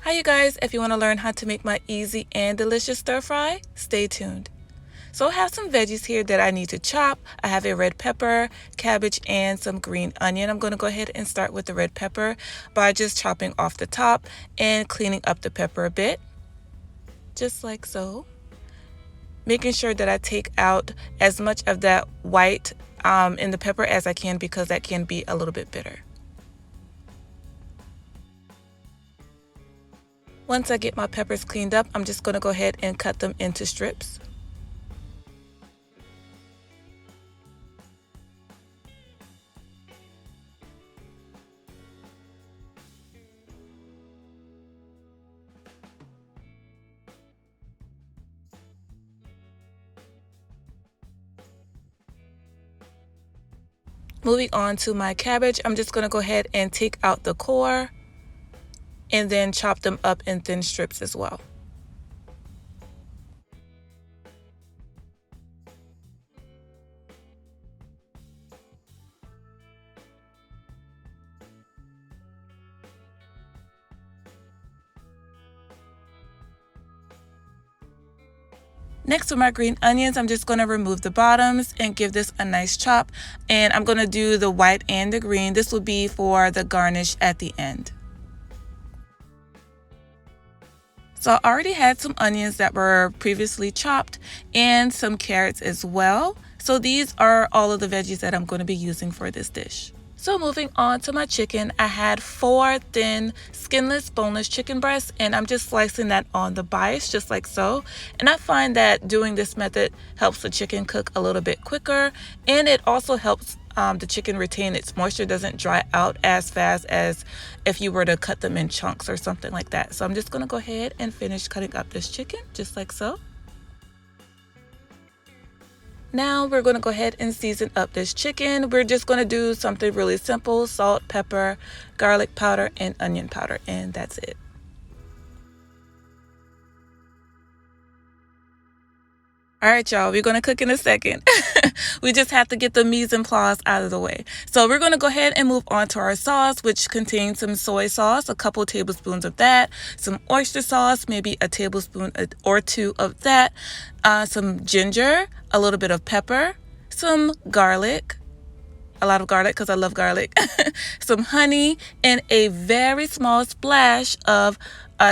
Hi you guys, if you want to learn how to make my easy and delicious stir fry, stay tuned. So I have some veggies here that I need to chop. I have a red pepper, cabbage, and some green onion. I'm going to go ahead and start with the red pepper by just chopping off the top and cleaning up the pepper a bit, just like so. Making sure that I take out as much of that white in the pepper as I can because that can be a little bit bitter. Once I get my peppers cleaned up, I'm just going to go ahead and cut them into strips. Moving on to my cabbage, I'm just going to go ahead and take out the core and then chop them up in thin strips as well. Next, with my green onions, I'm just going to remove the bottoms and give this a nice chop. And I'm going to do the white and the green. This will be for the garnish at the end. So I already had some onions that were previously chopped and some carrots as well. So these are all of the veggies that I'm going to be using for this dish. So moving on to my chicken, I had 4 thin, skinless, boneless chicken breasts, and I'm just slicing that on the bias, just like so. And I find that doing this method helps the chicken cook a little bit quicker, and it also helps the chicken retain its moisture, doesn't dry out as fast as if you were to cut them in chunks or something like that. So I'm just going to go ahead and finish cutting up this chicken, just like so. Now we're going to go ahead and season up this chicken. We're just going to do something really simple: salt, pepper, garlic powder, and onion powder, and that's it. All right, y'all, we're going to cook in a second. We just have to get the mise en place out of the way. So we're going to go ahead and move on to our sauce, which contains some soy sauce, a couple tablespoons of that, some oyster sauce, maybe a tablespoon or 2 of that, some ginger, a little bit of pepper, some garlic, a lot of garlic because I love garlic, some honey, and a very small splash of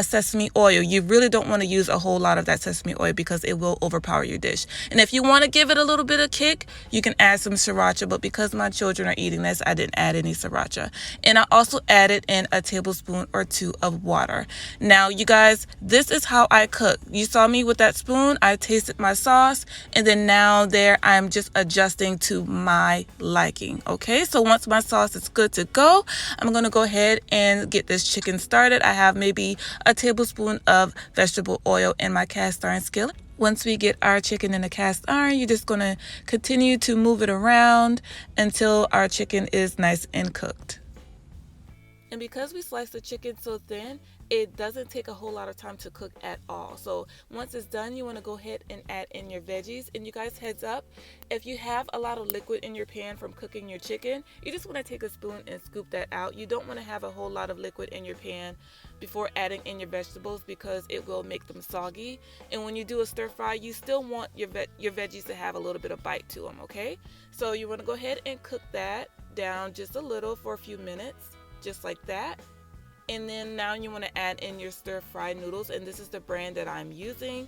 sesame oil. You really don't want to use a whole lot of that sesame oil because it will overpower your dish. And if you want to give it a little bit of kick, you can add some sriracha, but because my children are eating this, I didn't add any sriracha. And I also added in a tablespoon or 2 of water. Now, you guys, this is how I cook. You saw me with that spoon. I tasted my sauce, and then now there I'm just adjusting to my liking. Okay, so once my sauce is good to go, I'm going to go ahead and get this chicken started. I have maybe a tablespoon of vegetable oil in my cast iron skillet. Once we get our chicken in the cast iron, you're just going to continue to move it around until our chicken is nice and cooked. And because we slice the chicken so thin, it doesn't take a whole lot of time to cook at all. So once it's done, you want to go ahead and add in your veggies. And you guys, heads up, if you have a lot of liquid in your pan from cooking your chicken, you just want to take a spoon and scoop that out. You don't want to have a whole lot of liquid in your pan before adding in your vegetables because it will make them soggy. And when you do a stir fry, you still want your veggies to have a little bit of bite to them, okay? So you want to go ahead and cook that down just a little for a few minutes, just like that. And then now you want to add in your stir-fry noodles, and this is the brand that I'm using,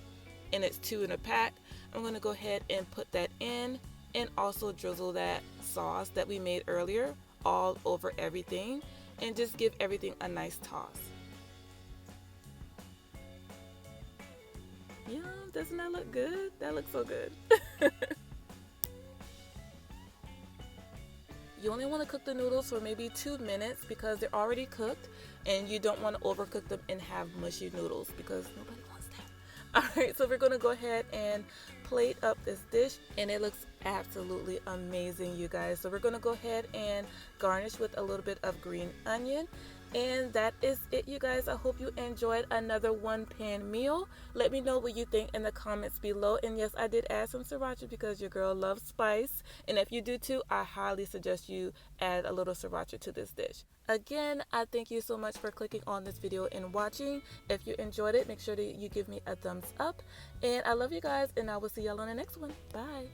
and it's 2 in a pack. I'm going to go ahead and put that in and also drizzle that sauce that we made earlier all over everything and just give everything a nice toss. Yeah, doesn't that look good? That looks so good. You only want to cook the noodles for maybe 2 minutes because they're already cooked, and you don't want to overcook them and have mushy noodles because nobody wants that. Alright, so we're going to go ahead and plate up this dish, and it looks absolutely amazing, you guys. So we're going to go ahead and garnish with a little bit of green onion. And that is it, you guys. I hope you enjoyed another one pan meal. Let me know what you think in the comments below. And yes, I did add some sriracha because your girl loves spice. And if you do too, I highly suggest you add a little sriracha to this dish. Again, I thank you so much for clicking on this video and watching. If you enjoyed it, make sure that you give me a thumbs up. And I love you guys, and I will see y'all on the next one. Bye.